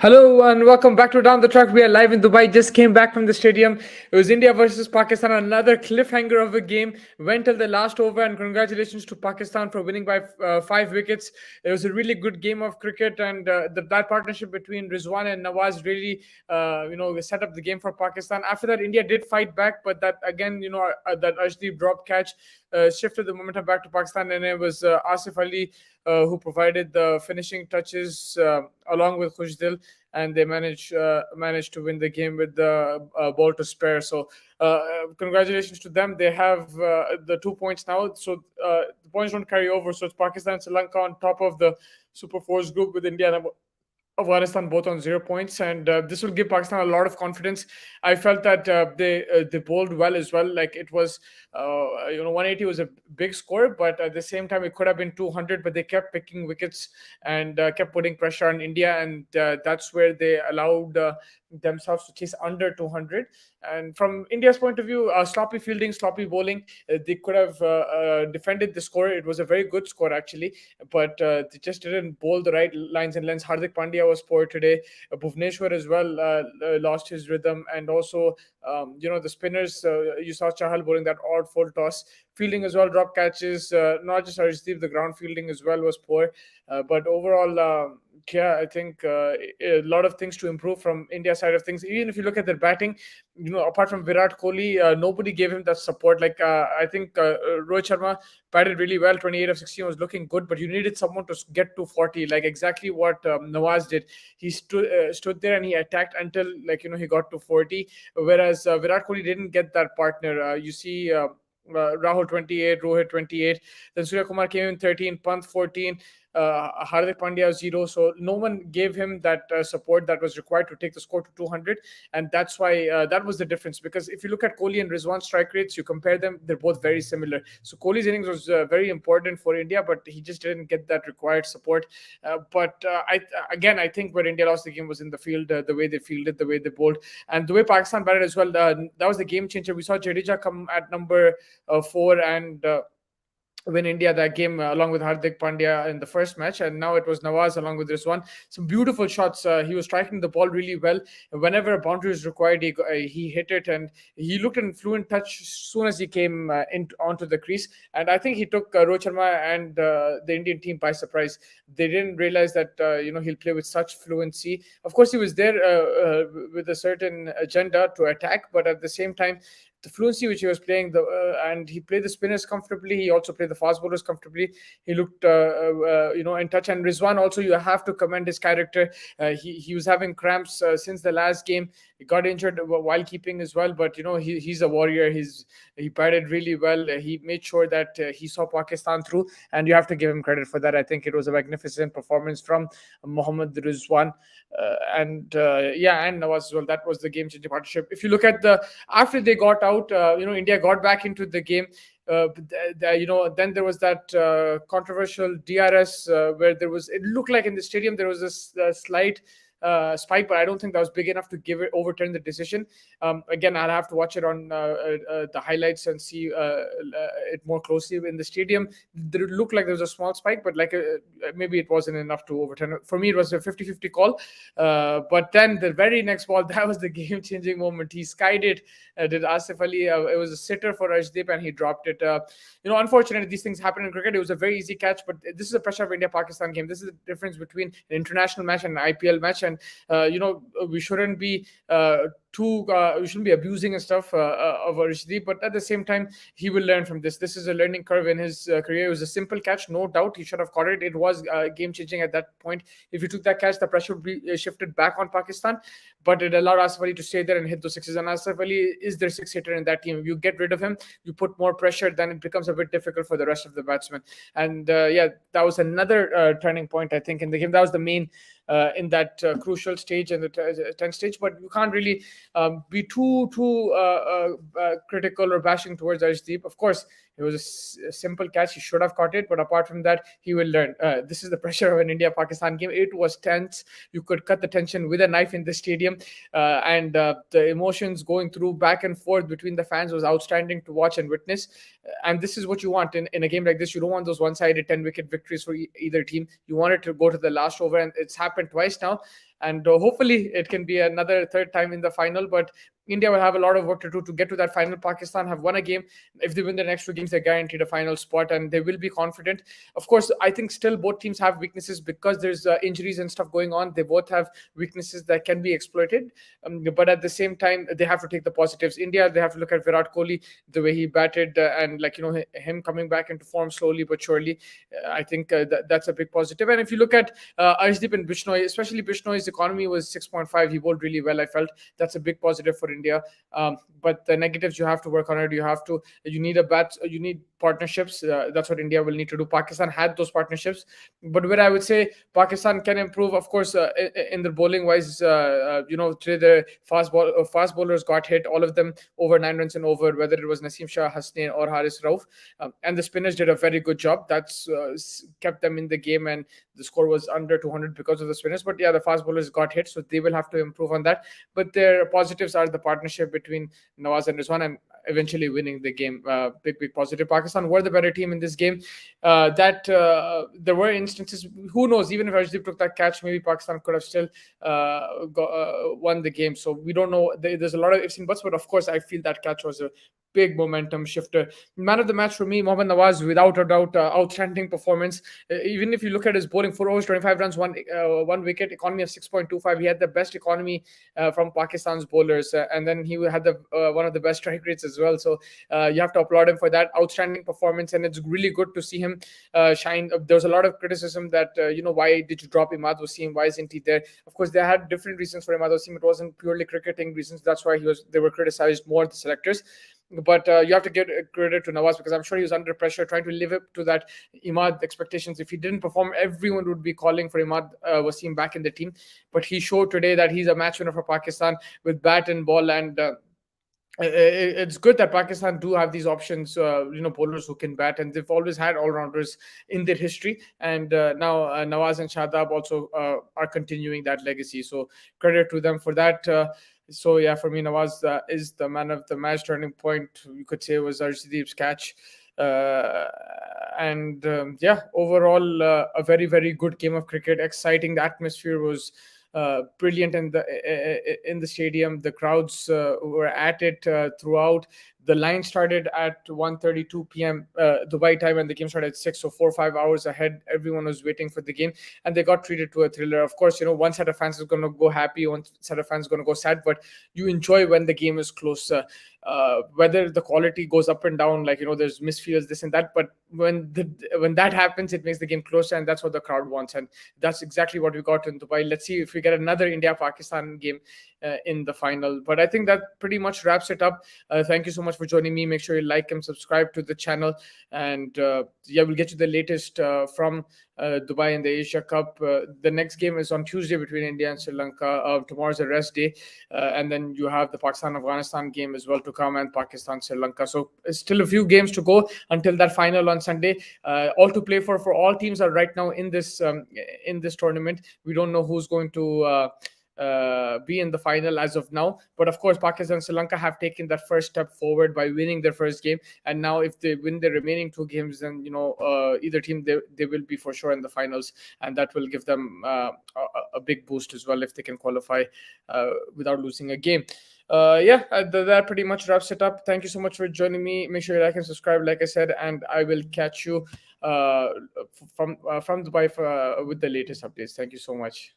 Hello and welcome back to Down the Track. We are live in Dubai. Just came back from the stadium. It was India versus Pakistan. Another cliffhanger of a game. Went till the last over, and congratulations to Pakistan for winning by 5 wickets. It was a really good game of cricket, and that partnership between Rizwan and Nawaz really, set up the game for Pakistan. After that, India did fight back, but that again, that Ashdeep drop catch shifted the momentum back to Pakistan, and it was Asif Ali who provided the finishing touches along with Khushdil, and they managed to win the game with the ball to spare. So congratulations to them. They have the 2 points now, so the points don't carry over. So it's Pakistan and Sri Lanka on top of the Super Fours group with India and Afghanistan both on 0 points, and this will give Pakistan a lot of confidence. I felt that they bowled well as well. Like it was, 180 was a big score, but at the same time it could have been 200. But they kept picking wickets and kept putting pressure on India, and that's where they allowed themselves to chase under 200. And from India's point of view, sloppy fielding, sloppy bowling, they could have defended the score. It was a very good score actually, but they just didn't bowl the right lines and lengths. Hardik Pandya was poor today. Bhuvneshwar as well lost his rhythm, and also the spinners. You saw Chahal bowling that odd full toss. Fielding as well, drop catches. Not just Arshdeep, the ground fielding as well was poor. But overall, yeah, I think a lot of things to improve from India side of things. Even if you look at their batting, apart from Virat Kohli, nobody gave him that support. Like I think Rohit Sharma batted really well. 28 of 16 was looking good, but you needed someone to get to 40, like exactly what Nawaz did. He stood there and he attacked until he got to 40. Whereas Virat Kohli didn't get that partner. You see. Rahul 28, Rohit 28. Then Surya Kumar came in 13, Pant 14, Hardik Pandya 0. So no one gave him that support that was required to take the score to 200, and that's why that was the difference. Because if you look at Kohli and Rizwan's strike rates, you compare them, they're both very similar. So Kohli's innings was very important for India, but he just didn't get that required support. I think where India lost the game was in the field, the way they fielded, the way they bowled, and the way Pakistan batted as well. That was the game changer. We saw Jadeja come at number 4 and win India that game along with Hardik Pandya in the first match, and now it was Nawaz along with Rizwan. Some beautiful shots. He was striking the ball really well. Whenever a boundary was required, he hit it, and he looked in fluent touch as soon as he came onto the crease. And I think he took Rohit Sharma and the Indian team by surprise. They didn't realize that he'll play with such fluency. Of course, he was there with a certain agenda to attack, but at the same time, the fluency which he was playing, and he played the spinners comfortably. He also played the fast bowlers comfortably. He looked, in touch. And Rizwan also, you have to commend his character. He was having cramps since the last game. He got injured while keeping as well, but he's a warrior. He batted really well. He made sure that he saw Pakistan through, and you have to give him credit for that. I think it was a magnificent performance from Mohammad Rizwan, and Nawaz as well. That was the game-changing partnership. If you look at after they got out, India got back into the game. Then there was that controversial DRS where it looked like in the stadium there was a slight spike, but I don't think that was big enough to overturn the decision. Again, I'll have to watch it on the highlights and see it more closely. In the stadium, there looked like there was a small spike, but maybe it wasn't enough to overturn it. For me, it was a 50-50 call. But then the very next ball, that was the game-changing moment. He skied it, did Asif Ali. It was a sitter for Rajdeep, and he dropped it. Unfortunately, these things happen in cricket. It was a very easy catch, but this is a pressure of India-Pakistan game. This is the difference between an international match and an IPL match. And we shouldn't be we shouldn't be abusing and stuff of Arshdeep, but at the same time, he will learn from this. This is a learning curve in his career. It was a simple catch, no doubt. He should have caught it. It was game changing at that point. If he took that catch, the pressure would be shifted back on Pakistan, but it allowed Asif Ali to stay there and hit those sixes. And Asif Ali is their six hitter in that team. If you get rid of him, you put more pressure, then it becomes a bit difficult for the rest of the batsmen. And that was another turning point, I think, in the game. That was the main in that crucial stage and the 10th stage. But you can't really be too critical or bashing towards Arshdeep. Of course, It was a simple catch. He should have caught it, but apart from that, he will learn. This is the pressure of an India-Pakistan game. It was tense. You could cut the tension with a knife in the stadium, and the emotions going through back and forth between the fans was outstanding to watch and witness. And this is what you want in a game like this. You don't want those one-sided 10-wicket victories for either team. You want it to go to the last over, and it's happened twice now. And hopefully it can be another third time in the final. But India will have a lot of work to do to get to that final. Pakistan have won a game. If they win the next two games, they're guaranteed a final spot, and they will be confident. Of course, I think still both teams have weaknesses because there's injuries and stuff going on. They both have weaknesses that can be exploited, but at the same time, they have to take the positives. India, they have to look at Virat Kohli, the way he batted, and him coming back into form slowly but surely. I think that's a big positive. And if you look at Arshdeep and Bishnoi, especially Bishnoi's economy was 6.5. He bowled really well. I felt that's a big positive for India. But the negatives, you have to work on it. You need a bat. You need partnerships. That's what India will need to do. Pakistan had those partnerships, but where I would say Pakistan can improve, of course, in the bowling wise. Today the fast bowlers got hit. All of them over 9 runs and over. Whether it was Naseem Shah, Hasnain, or Haris Rauf, and the spinners did a very good job. That's kept them in the game, and the score was under 200 because of the spinners. But yeah, the fast bowlers got hit, so they will have to improve on that. But their positives are the partnership between Nawaz and Rizwan, and eventually winning the game. Big positive. Pakistan were the better team in this game. There were instances. Who knows? Even if Arshdeep took that catch, maybe Pakistan could have still won the game. So we don't know. There's a lot of ifs and buts, but of course, I feel that catch was a big momentum shifter. Man of the match for me, Mohammad Nawaz, without a doubt, outstanding performance. Even if you look at his bowling, 4 overs, 25 runs, one wicket, economy of 6.25. He had the best economy from Pakistan's bowlers, and then he had the one of the best strike rates as well. So you have to applaud him for that outstanding performance, and it's really good to see him shine. There was a lot of criticism that why did you drop Imad Wasim? Why isn't he there? Of course, they had different reasons for Imad Wasim. It wasn't purely cricketing reasons. That's why they were criticized more, the selectors. But you have to give credit to Nawaz, because I'm sure he was under pressure trying to live up to that Imad expectations. If he didn't perform, everyone would be calling for Imad Wasim back in the team. But he showed today that he's a match winner for Pakistan with bat and ball, and it's good that Pakistan do have these options, bowlers who can bat, and they've always had all-rounders in their history. And now Nawaz and Shadab also are continuing that legacy. So credit to them for that. So yeah, for me, Nawaz is the man of the match. Turning point, you could say, was Arshdeep's catch. Overall, a very, very good game of cricket. Exciting. The atmosphere was brilliant in the stadium. The crowds were at it throughout. The line started at 1:32 p.m. Dubai time, and the game started at 6, so 4 or 5 hours ahead. Everyone was waiting for the game, and they got treated to a thriller. Of course, one set of fans is going to go happy, one set of fans is going to go sad, but you enjoy when the game is close. Whether the quality goes up and down, there's misfields, this and that, but when that happens, it makes the game closer, and that's what the crowd wants, and that's exactly what we got in Dubai. Let's see if we get another India-Pakistan game in the final. But I think that pretty much wraps it up. Thank you so much for joining me. Make sure you like and subscribe to the channel, and we'll get you the latest from Dubai in the Asia Cup. The next game is on Tuesday between India and Sri Lanka. Tomorrow's a rest day, and then you have the Pakistan-Afghanistan game as well to come, and Pakistan-Sri Lanka. So it's still a few games to go until that final on Sunday. All to play for all teams are right now in this tournament. We don't know who's going to be in the final as of now, but of course Pakistan and Sri Lanka have taken that first step forward by winning their first game, and now if they win the remaining two games, then either team, they will be for sure in the finals, and that will give them a big boost as well if they can qualify without losing a game. That pretty much wraps it up. Thank you so much for joining me. Make sure you like and subscribe, like I said, and I will catch you from Dubai with the latest updates. Thank you so much.